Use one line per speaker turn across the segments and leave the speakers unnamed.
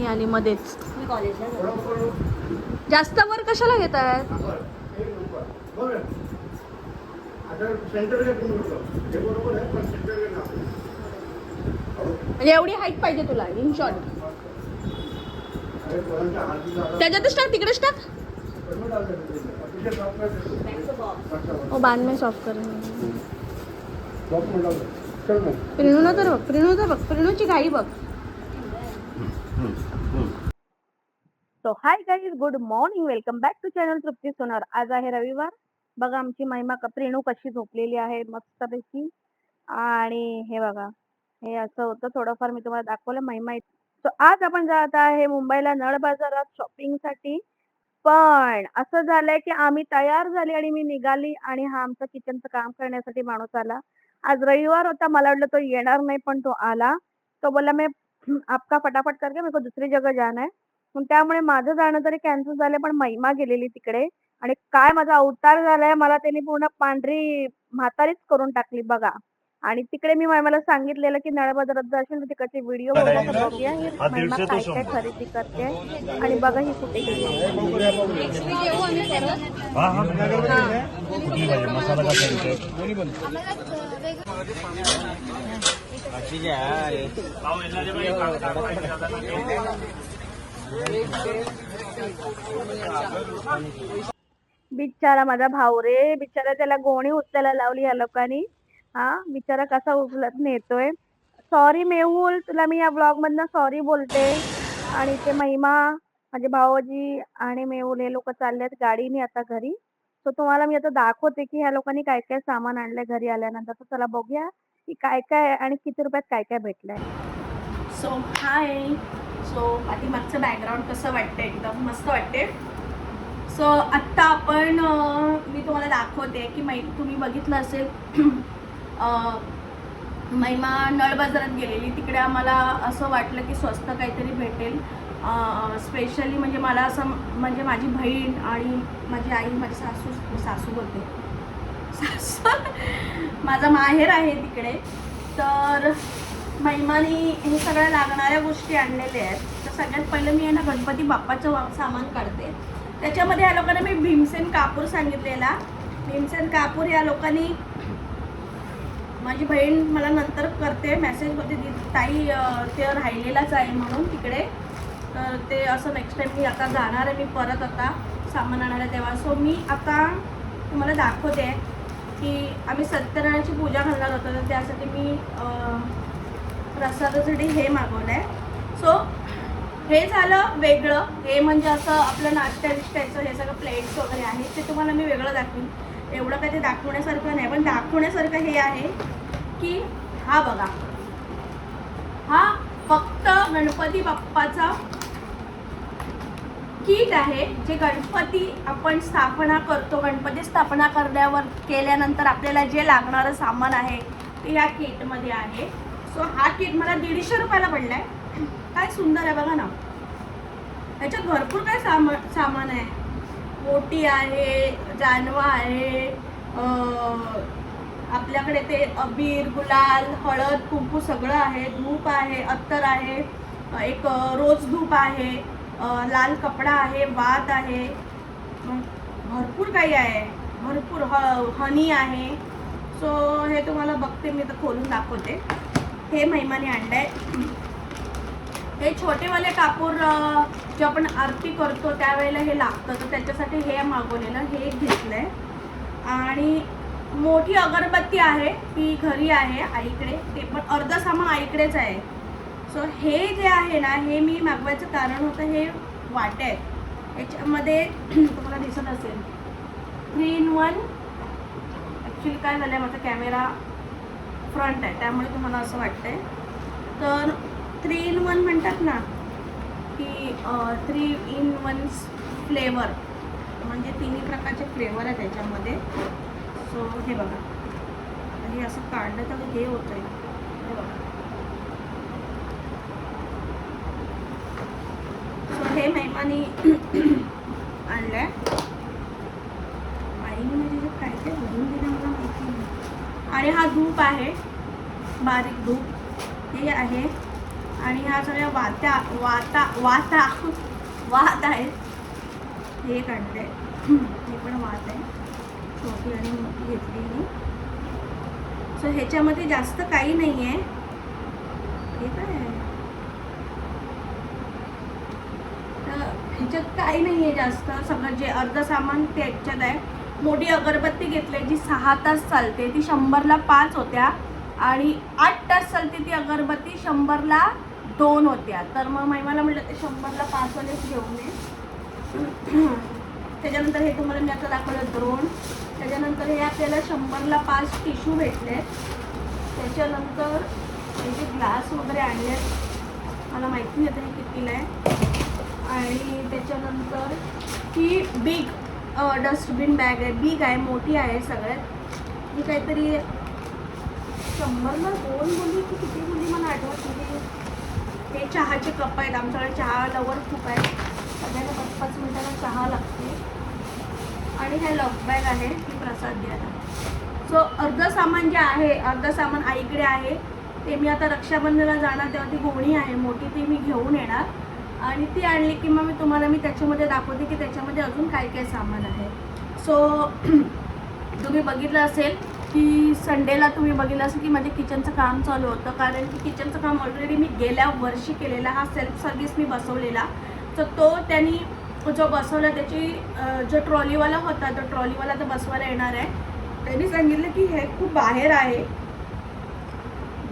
आणि मध्येच
मी कॉलेजला
जास्त वर कशाला घेत आहेत? म्हणजे एवढी हाईट पाहिजे तुला इन शॉर्ट. त्याच्यातच टाक, तिकडेच टाक. ओ बाद में सॉफ्ट कर. प्रेरणू तर बघ, प्रेरणू तर बघ, प्रेरणूची घाई बघ. So hi guys, good morning, welcome back to channel Trupti Sonar. आज आहे रविवार. बघा आमची महिमा प्रेरणू कशी झोपलेली आहे मस्तपैकी. आणि हे बघा, हे असं होतं थोडंफार मी तुम्हाला दाखवलं महिमा. सो आज आपण जात आहे मुंबईला नळ बाजारात शॉपिंगसाठी. पण असं झालंय की आम्ही तयार झाली आणि मी निघाली आणि हा आमचं किचनचं काम करण्यासाठी माणूस आला. आज रविवार होता, मला वाटलं तो येणार नाही पण तो आला. तो बोला मैं आपका फटाफट करके मेरे को दुसरी जगह जाना है. मग त्यामुळे माझं जाणं तरी कॅन्सल झालं, पण महिमा गेलेली तिकडे. आणि काय माझा अवतार झालाय, मला त्यांनी पूर्ण पांढरी म्हातारीच करून टाकली बघा. आणि तिकडे मी महिमाला सांगितलेलं की नळ बाजारात जाशील तर तिकडचे व्हिडिओ बघूया ही महिमा काय काय खरेदी करते. आणि बघा ही कुठे गेलेली आहे. बिचारा माझा भाऊ रे, बिचारा त्याला गोणी उचलायला लावली या लोकांनी. हा बिचारा कसा उचलत नेतोय. सॉरी मेहुल, तुला मी या ब्लॉग मधनं सॉरी बोलते. आणि ते महिमा, माझे भाऊजी आणि मेहुल हे लोक चाललेत गाडीने आता घरी. सो तुम्हाला मी आता दाखवते की ह्या लोकांनी काय काय सामान आणलंय घरी आल्यानंतर. तर चला बघूया की काय काय आणि किती रुपयात काय काय भेटलंय. सो हाय, सो पाठीमागचं बॅकग्राऊंड कसं वाटतं? एकदम मस्त वाटते. सो आत्ता आपण मी तुम्हाला दाखवते की तुम्ही बघितलं असेल महिमा नळ बाजारात गेलेली. तिकडे आम्हाला असं वाटलं की स्वस्त काहीतरी भेटेल. स्पेशली म्हणजे मला असं, म्हणजे माझी बहीण आणि माझी आई, माझी सासू बोलते, माझा माहेर आहे तिकडे. तर महिमाने हे सगळ्या लागणाऱ्या गोष्टी आणलेल्या आहेत. तर सगळ्यात पहिलं मी ना गणपती बाप्पाचं सामान काढते. त्याच्यामध्ये या लोकांना मी भीमसेन कापूर सांगितलेला. भीमसेन कापूर या लोकांनी, माझी बहीण मला नंतर करते मेसेज मध्ये, ताई ते राहिलेलाच आहे म्हणून तिकडे. तर ते असं नेक्स्ट टाइम मी आता जाणार आहे, मी परत आता सामान आणायला तेव्हा. सो मी आता तुम्हाला दाखवते की आम्ही सत्यनारायणाची पूजा घालणार होतो, तर त्यासाठी मी प्रसादासाठी हे मागवलं आहे. सो हे झालं वेगळं. हे म्हणजे असं आपलं नाश्त्या विष्ट्याचं हे सगळं प्लेट्स वगैरे आहे, ते तुम्हाला मी वेगळं दाखवेन. एवढं काय ते दाखवण्यासारखं नाही, पण दाखवण्यासारखं हे आहे की हा बघा, हा फक्त गणपती बाप्पाचा किट आहे. जे गणपती आपण स्थापना करतो, गणपती स्थापना केल्यानंतर आपल्याला जे लागणारं सामान आहे ते या किटमध्ये आहे. सो हा किट मला 150 रुपयाला पडलाय. काय सुंदर आहे बघा ना. ह्याच्यात भरपूर काय सामान आहे. ओटी आहे, जानवा आहे, आपल्याकडे ते अबीर, गुलाल, हळद, कुंकू सगळं आहे. धूप आहे, अत्तर आहे, एक रोज धूप आहे, लाल कपडा आहे, वात आहे, भरपूर काही आहे, भरपूर हनी आहे. सो हे तुम्हाला बघते मी, तर खोलून दाखवते. हे महिमाने आणलंय. हे छोटेवाले कापूर जे आपण आरती करतो त्यावेळेला हे लागतं, तर त्याच्यासाठी हे मागवलेलं, हे एक घेतलंय. आणि मोठी अगरबत्ती आहे, ती घरी आहे आईकडे, ते पण अर्ध सामान आईकडेच आहे. सो हे जे आहे ना, हे मी मागवायचं कारण होतं, हे वाट्या आहेत. याच्यामध्ये तुम्हाला दिसत असेल 3 in 1. ॲक्च्युली काय झालं आहे, माझा कॅमेरा फ्रंट आहे त्यामुळे तुम्हाला असं वाटतंय. तर 3 in 1 म्हणतात ना, की 3 in 1 फ्लेवर, म्हणजे 3 प्रकारचे फ्लेवर आहे त्याच्यामध्ये. सो हे बघा, हे असं काढलं तर हे होतं आहे, हे बघा. सो हे महिमाने आणलं आहे. आईने म्हणजे जे काय काय भरून दिलं मला माहिती नाही. आणि हा धूप आहे, बारीक धूप. हे आहे आणि ह्या सगळ्या वात आहेत. हे काढते, हे पण वात आहे, छोटी आणि मोठी घेतलेली. सो ह्याच्यामध्ये जास्त काही नाही आहे. हे काय आहे, तर ह्याच्यात काही नाही आहे जास्त. सगळं जे अर्ध सामान ते ह्याच्यात आहे. मोठी अगरबत्ती घेतली जी 6 तास चालते, ती 100ला 5 होत्या आणि 8 तास चालते ती अगरबत्ती, 100ला 2 होत्या. तर मग महिमाला म्हटलं ते 100ला 5 वालेच घेऊन ये. त्याच्यानंतर हे तुम्हाला मी आता दाखवलं ड्रोन. त्याच्यानंतर हे आपल्याला 100ला 5 टिश्यू भेटले. त्याच्यानंतर हे जे ग्लास वगैरे आणले, मला माहिती नाही आता हे कितीला आहे. आणि त्याच्यानंतर ही बिग डस्टबिन बॅग आहे, बिग आहे, मोठी आहे सगळ्यात. ही काहीतरी 100ला 2 बोलली की किती बोलली मला आठवत नाही. हे चहाचे कप आहेत, आमच्याकडे चहा लवर खूप आहे, सगळ्यांना 5-5 मिनिटाला चहा लागते. आणि हे लॉक बॅग आहे, ती प्रसाद द्यायला. सो अर्ध सामान जे आहे, अर्ध सामान आईकडे आहे, ते मी आता रक्षाबंधनाला जाणार तेव्हा ती गोणी आहे मोठी, ती मी घेऊन येणार. आणि ती आणली की मग मी त्याच्यामध्ये दाखवते की त्याच्यामध्ये अजून काय काय सामान आहे. सो तुम्ही बघितलं असेल की संडेला तुम्ही बघितलं असेल की माझे किचनचं काम चालू होतं, कारण की किचनचं काम ऑलरेडी मी गेल्या वर्षी केलेला, हा सेल्फ सर्व्हिस मी बसवलेला. तर तो त्यांनी जो बसवला त्याची जो ट्रॉलीवाला होता, तो ट्रॉलीवाला तर बसवायला येणार आहे. त्यांनी सांगितलं की हे खूप बाहेर आहे,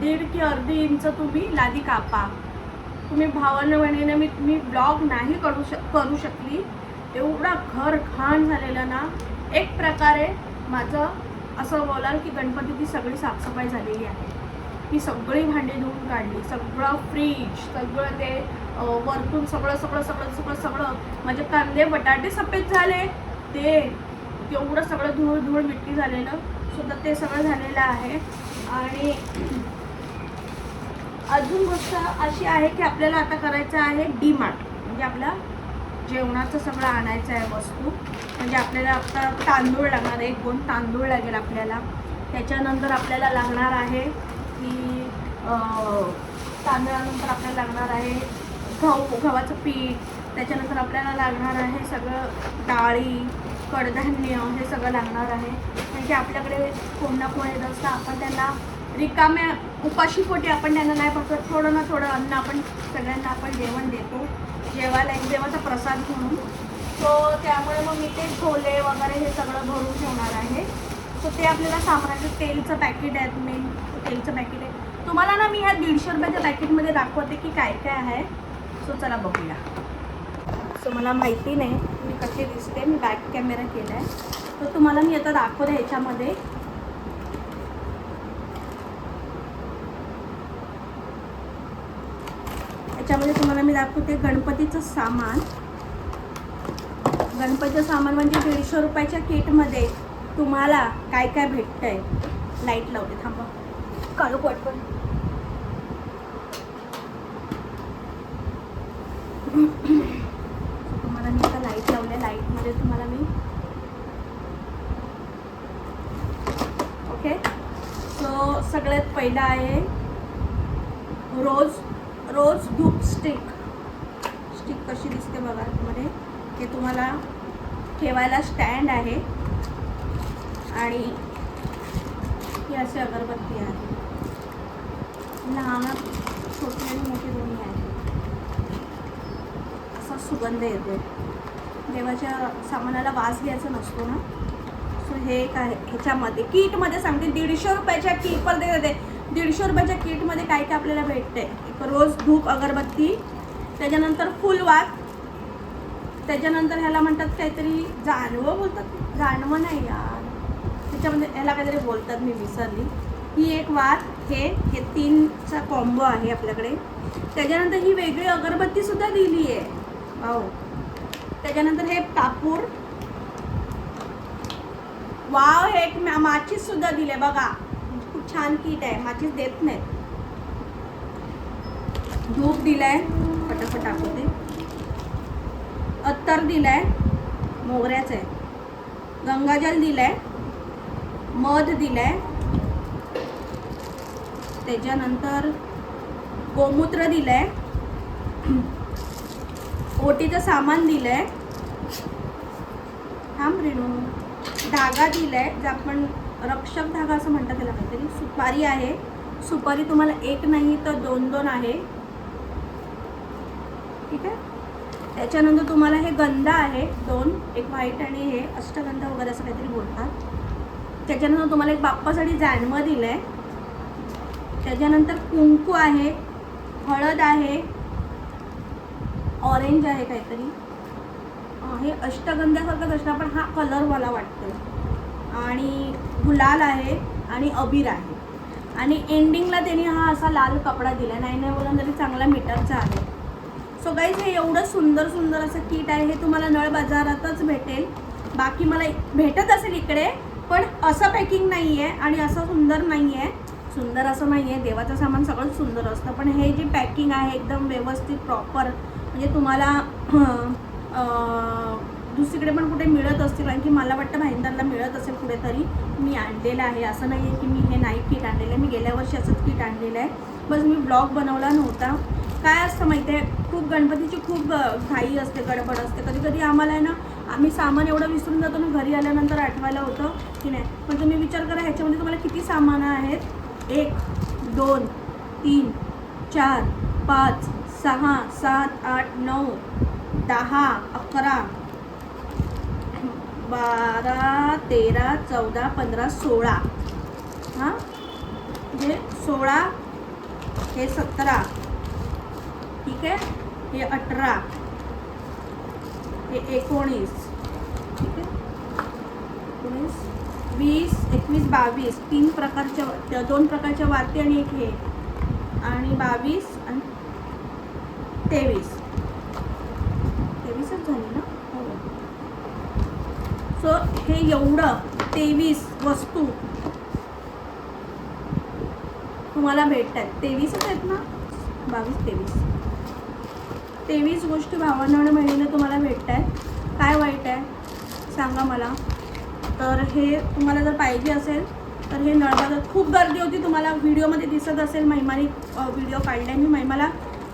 1.5 की अर्धी इंच तुम्ही लादी कापा. तुम्ही भावानं म्हणेन मी ब्लॉग नाही करू शकली, एवढा घर घाण झालेलं ना. एक प्रकारे माझं असं बोलाल की गणपतीची सगळी साफसफाई झालेली आहे. मी सगळी भांडी धुवून काढली, सगळं फ्रीज, सगळं ते वरतून सगळं माझे कांदे बटाटे सफेद झाले, ते एवढं सगळं धूळ मिट्टी झालेलं सुद्धा ते सगळं झालेलं आहे. आणि अजून गोष्ट अशी आहे की आपल्याला आता करायचं आहे डीमार्ट, म्हणजे आपल्या जेवणाचं सगळं आणायचं आहे वस्तू. म्हणजे आपल्याला आता तांदूळ लागणार आहे, 1-2 तांदूळ लागेल आपल्याला. त्याच्यानंतर आपल्याला लागणार आहे की तांदळानंतर आपल्याला लागणार आहे गव्हाचं पीठ. त्याच्यानंतर आपल्याला लागणार आहे सगळं डाळी, कडधान्य, हे सगळं लागणार आहे. म्हणजे आपल्याकडे कोण ना कोण येत असतं, आपण त्यांना रिकाम्या उपाशीपोटी आपण त्यांना नाही फक्त थोडं ना थोडं अन्न आपण सगळ्यांना आपण जेवण देतो, जेवायला एक देवाचा प्रसाद म्हणून. सो त्यामुळे मग मी ते छोले वगैरे हे सगळं भरून ठेवणार आहे. सो ते आपल्याला सामानाचं तेलचं पॅकेट आहे, मेन तेलचं पॅकेट आहे. तुम्हाला ना मी ह्या 150 रुपयाच्या पॅकेटमध्ये दाखवते की काय काय आहे. सो चला बघूया. सो मला माहिती नाही मी कशी दिसते, मी बॅक कॅमेरा केला आहे, तर तुम्हाला मी आता दाखवते ह्याच्यामध्ये. ह्याच्यामध्ये तुम्हाला मी दाखवते गणपतीचं सामान. गणपतीचं सामान म्हणजे 150 रुपयाच्या किटमध्ये तुम्हाला काय काय भेटतं आहे. लाईट लावते, थांबा काळू पटपण. तुम्हाला मी आता लाईट लावले, लाईटमध्ये तुम्हाला मी ओके. सो सगळ्यात पहिला आहे रोज धूप स्टिक कशी दिसते बघा मध्ये. हे तुम्हाला ठेवायला स्टँड आहे आणि ही अशी अगरबत्ती आहे, लहान छोटी आणि मोठी दोन्ही आहे. असा सुगंध येतो, देवाच्या सामानाला वास घ्यायचा नसतो ना. सो हे एक आहे. ह्याच्यामध्ये किटमध्ये सांगते 150 रुपयाच्या किट पर देते. 150 रुपयाच्या किटमध्ये काय काय आपल्याला भेटते. एक रोज धूप अगरबत्ती, त्याच्यानंतर फुलवात, त्याच्यानंतर ह्याला म्हणतात काहीतरी जानवं बोलतात, जानवं नाही यार, त्याच्यामध्ये ह्याला काहीतरी बोलतात, मी विसरली. ही एक वात, हे 3चा कॉम्बो आहे आपल्याकडे. त्याच्यानंतर ही वेगळी अगरबत्तीसुद्धा दिली आहे वाव. त्याच्यानंतर हे कापूर वाव, हे एक माचीससुद्धा दिले बघा, खूप छान किट आहे. माचीस देत नाही. धूप दिलाय, फटाफट दाखवते. अत्तर दिलाय, मोगऱ्याचं आहे. गंगाजल दिलाय, मध दिलाय. त्याच्यानंतर गोमूत्र दिलंय, ओटीचं सामान दिलंय, थांब रेणू, धागा दिलाय जे आपण रक्षक धागा असं म्हणतात त्याला काहीतरी, सुपारी आहे, सुपारी तुम्हाला एक नाही तर 2-2 आहे, ठीक आहे. त्याच्यानंतर तुम्हाला हे गंध आहे 2, एक व्हाईट आणि हे अष्टगंध वगैरे असं काहीतरी बोलतात. त्याच्यानंतर तुम्हाला एक बाप्पासाठी जानवं दिलंय. त्याच्यानंतर कुंकू आहे, हळद आहे, ऑरेंज आहे काहीतरी, हे अष्टगंध्यासारखंच असणार पण हा कलर मला वाटतो, आणि गुलाल आहे आणि अबीर आहे, आणि एंडिंगला त्यांनी हा असा लाल कपडा दिला, नाही बोलून तरी चांगला मीटरचा आहे. सो गाईज हे एवढं सुंदर सुंदर असं किट आहे, हे तुम्हाला नळ बाजारातच भेटेल. बाकी मला भेटत असेल इकडे, पण असं पॅकिंग नाही आहे आणि असं सुंदर नाही आहे. सुंदर असं नाही आहे, देवाचं सामान सगळंच सुंदर असतं, पण हे जे पॅकिंग आहे एकदम व्यवस्थित प्रॉपर, म्हणजे तुम्हाला दुसरीकडे पण कुठे मिळत असतील, कारण की मला वाटतं भाईंदरला मिळत असेल कुठेतरी. मी आणलेलं आहे, असं नाही आहे की मी हे नाही किट आणलेलं आहे, मी गेल्या वर्षी असंच किट आणलेलं आहे, बस मी ब्लॉग बनवला नव्हता. काय असतं माहिती आहे, खूप गणपतीची खूप घाई असते, गडबड असते, कधी कधी आम्हाला आहे ना, आम्ही सामान एवढं विसरून जातो ना, घरी आल्यानंतर आठवायला होतं की नाही. पण तुम्ही विचार करा ह्याच्यामध्ये तुम्हाला किती सामानं आहेत, 1 2 3 4 5 6 7 8 9 10 11 12 13 14 15 16, हां म्हणजे 16, हे 17, ठीक आहे, हे 18, हे 19, ठीक आहे, 19 20 21 22, 3 प्रकारच्या 2 प्रकारच्या वाती आणि एक हे, आणि 22 आणि 23 झाली ना. हो. सो हे एवढं 23 वस्तू तुम्हाला भेटत आहेत. 23च आहेत ना, 22 23 गोष्टी भावांना महिन्याने तुम्हाला भेटत आहेत. काय वाईट आहे सांगा मला. तर हे तुम्हाला जर पाहिजे असेल तर हे नळबाजारात खूप गर्दी होती, तुम्हाला व्हिडिओमध्ये दिसत असेल. महिमाने व्हिडिओ काढला, मी महिमाला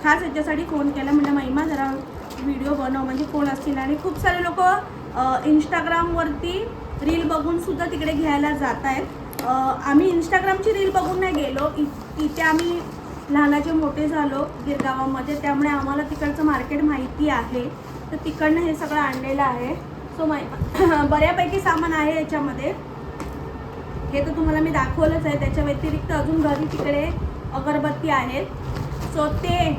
खास याच्यासाठी फोन केला, म्हणजे महिमा जरा व्हिडिओ बनव, म्हणजे कोण असतील. आणि खूप सारे लोक इंस्टाग्रामवरती रील बघूनसुद्धा तिकडे घ्यायला जात आहेत. आम्ही इंस्टाग्रामची रील बघून नाही गेलो, इथे आम्ही लहानाचे मोठे झालो गिरगावामध्ये, त्यामुळे आम्हाला तिकडचं मार्केट माहिती आहे, तर तिकडनं हे सगळं आणलेलं आहे. सो बऱ्यापैकी सामान आहे याच्यामध्ये, हे तर तुम्हाला मी दाखवलंच आहे. त्याच्या व्यतिरिक्त अजून घरी तिकडे अगरबत्ती आहेत. सो ते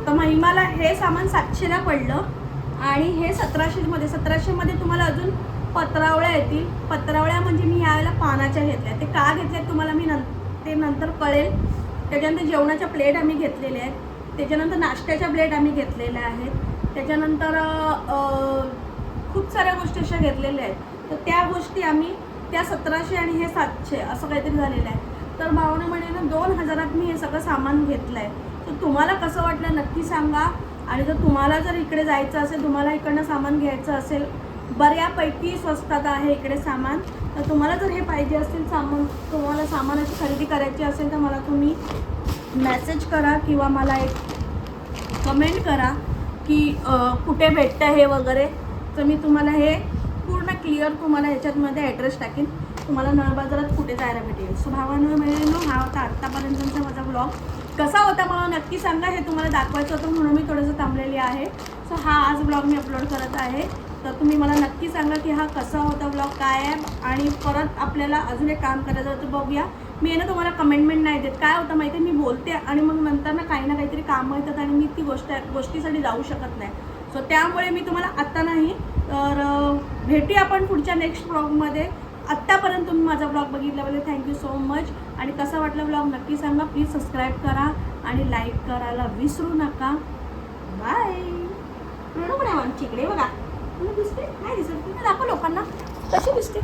तर महिमाला हे सामान 700ला पडलं, आणि हे 1700मध्ये तुम्हाला अजून पत्रावळ्या येतील. पत्रावळ्या म्हणजे मी यावेळेला पानाच्या घेतल्या, ते का घेतल्यात तुम्हाला मी ते नंतर कळेल. त्याच्यानंतर जेवणाच्या प्लेट आम्ही घेतलेल्या आहेत, त्याच्यानंतर नाश्त्याच्या प्लेट आम्ही घेतलेल्या आहेत, त्याच्यानंतर खूप साऱ्या गोष्टी अशा घेतलेल्या आहेत. तर त्या गोष्टी आम्ही त्या 1700 आणि हे 700 असं काहीतरी झालेलं आहे. तर भावना म्हणे ना 2000 मी हे सगळं सामान घेतलं आहे. तर तुम्हाला कसं वाटलं नक्की सांगा. आणि जर तुम्हाला जर इकडे जायचं असेल, तुम्हाला इकडनं सामान घ्यायचं असेल, बऱ्यापैकी स्वस्तात आहे इकडे सामान. तर तुम्हाला जर हे पाहिजे असेल सामान, तुम्हाला सामानाची खरेदी करायची असेल, तर मला तुम्ही मेसेज करा किंवा मला एक कमेंट करा की कुठे भेटतं हे वगैरे. तर मी तुम्हाला हे पूर्ण क्लिअर तुम्हाला ह्याच्यामध्ये ॲड्रेस टाकेन, तुम्हाला नळ बाजारात कुठे जायला भेटेल. सो भावांनो बहिणींनो, हा होता आत्तापर्यंतचा माझा ब्लॉग. कसा होता मला नक्की सांगा, हे तुम्हाला दाखवायचं होतं म्हणून मी थोडंसं थांबलेली आहे. सो हा आज ब्लॉग मी अपलोड करत आहे. तर तुम्ही मला नक्की सांगा की हा कसा होता ब्लॉग, काय आहे. आणि परत आपल्याला अजून एक काम करायचं होतं, बघूया. मी ना तुम्हाला कमेंटमेंट नाही देत. काय होतं माहिती आहे, मी बोलते आणि मग नंतर ना काहीतरी कामं येतात आणि मी ती गोष्टीसाठी जाऊ शकत नाही. सो त्यामुळे मी तुम्हाला आत्ता नाही, तर भेटूया आपण पुढच्या नेक्स्ट ब्लॉगमध्ये. आत्तापर्यंत तुम्ही माझा ब्लॉग बघितल्याबद्दल थँक्यू सो मच. आणि कसा वाटला ब्लॉग नक्की सांगा. प्लीज सबस्क्राईब करा आणि लाईक करायला विसरू नका. बाय. ऋणू पण आहे आमची इकडे बघा, तुम्ही दिसते नाही दिसत, तुम्ही दाखव लोकांना कशी दिसते.